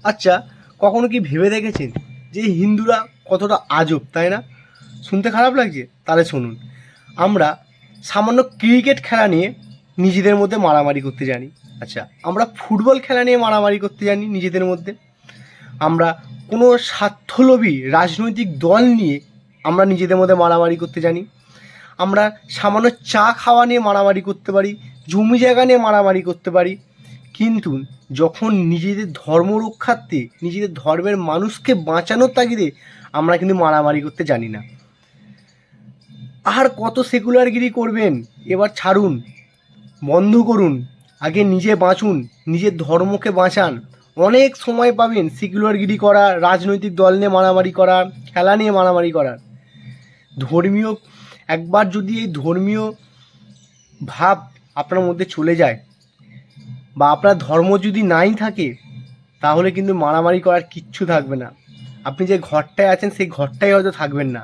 আচ্ছা, কখনো কি ভেবে দেখেছেন যে হিন্দুরা কতটা আজব, তাই না? শুনতে খারাপ লাগছে? তাহলে শুনুন। আমরা সামান্য ক্রিকেট খেলা নিয়ে নিজেদের মধ্যে মারামারি করতে জানি। আচ্ছা, আমরা ফুটবল খেলা নিয়ে মারামারি করতে জানি নিজেদের মধ্যে। আমরা কোনো স্বার্থলোভী রাজনৈতিক দল নিয়ে আমরা নিজেদের মধ্যে মারামারি করতে জানি। আমরা সামান্য চা খাওয়া নিয়ে মারামারি করতে পারি, জমি জায়গা নিয়ে মারামারি করতে পারি। কিন্তু যখন নিজেদের ধর্ম রক্ষার্থে, নিজেদের ধর্মের মানুষকে বাঁচানোর তাগিদে আমরা কিন্তু মারামারি করতে জানি না। আর কত সেকুলারগিরি করবেন? এবার ছাড়ুন, বন্ধ করুন। আগে নিজে বাঁচুন, নিজের ধর্মকে বাঁচান। অনেক সময় পাবেন সেকুলারগিরি করা, রাজনৈতিক দল নিয়ে মারামারি করা, খেলা নিয়ে মারামারি করার। ধর্মীয় একবার যদি এই ধর্মীয় ভাব আপনার মধ্যে চলে যায় বা আপনার ধর্ম যদি নাই থাকে, তাহলে কিন্তু মারামারি করার কিচ্ছু থাকবে না। আপনি যে ঘরটায় আছেন সেই ঘরটাই হয়তো থাকবেন না।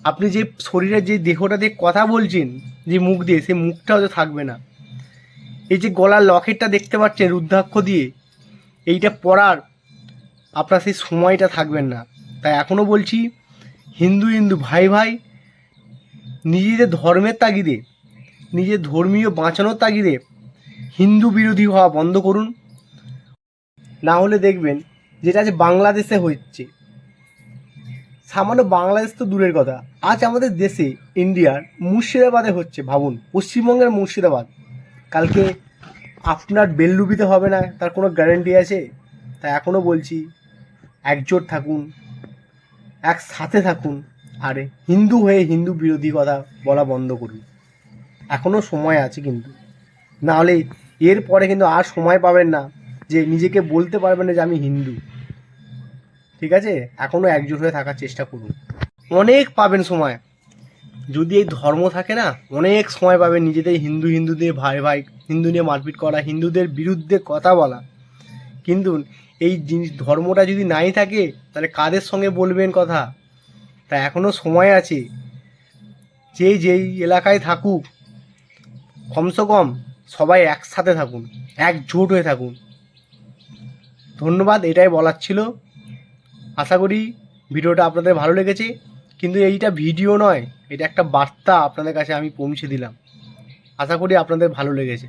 আপনি যে শরীরের যে দেহটা দিয়ে কথা বলছেন, যে মুখ দিয়ে, সেই মুখটা হয়তো থাকবে না। এই যে গলার লকেটটা দেখতে পাচ্ছেন রুদ্রাক্ষ দিয়ে, এইটা পরার আপনার সেই সময়টা থাকবেন না। তাই এখনও বলছি, হিন্দু হিন্দু ভাই ভাই, নিজেদের ধর্মের তাগিদে, নিজের ধর্মীয় বাঁচানোর তাগিদে হিন্দু বিরোধী হওয়া বন্ধ করুন। না হলে দেখবেন যেটা আজ বাংলাদেশে হচ্ছে, সামান্য বাংলাদেশ তো দূরের কথা, আজ আমাদের দেশে ইন্ডিয়ার মুর্শিদাবাদে হচ্ছে। ভাবুন, পশ্চিমবঙ্গের মুর্শিদাবাদ, কালকে আপনার বেল্লুবিতে হবে না তার কোনো গ্যারান্টি আছে? তাই এখনও বলছি, একজোট থাকুন, একসাথে থাকুন, আর হিন্দু হয়ে হিন্দু বিরোধী কথা বলা বন্ধ করুন। এখনও সময় আছে কিন্তু, নাহলে এর পরে কিন্তু আর সময় পাবেন না যে নিজেকে বলতে পারবেন না যে আমি হিন্দু। ঠিক আছে, এখনও একজোট হয়ে থাকার চেষ্টা করুন। অনেক পাবেন সময়, যদি এই ধর্ম থাকে না, অনেক সময় পাবেন নিজেদের হিন্দু হিন্দু দিয়ে ভাই ভাই, হিন্দু নিয়ে মারপিট করা, হিন্দুদের বিরুদ্ধে কথা বলা। কিন্তু এই জিনিস ধর্মটা যদি নাই থাকে, তাহলে কাদের সঙ্গে বলবেন কথা? তা এখনও সময় আছে। যেই এলাকায় থাকুক, কমসে কম সবাই একসাথে থাকুন, একজোট হয়ে থাকুন। ধন্যবাদ, এটাই বলার ছিল। আশা করি ভিডিওটা আপনাদের ভালো লেগেছে। কিন্তু এইটা ভিডিও নয়, এটা একটা বার্তা আপনাদের কাছে আমি পৌঁছে দিলাম। আশা করি আপনাদের ভালো লেগেছে।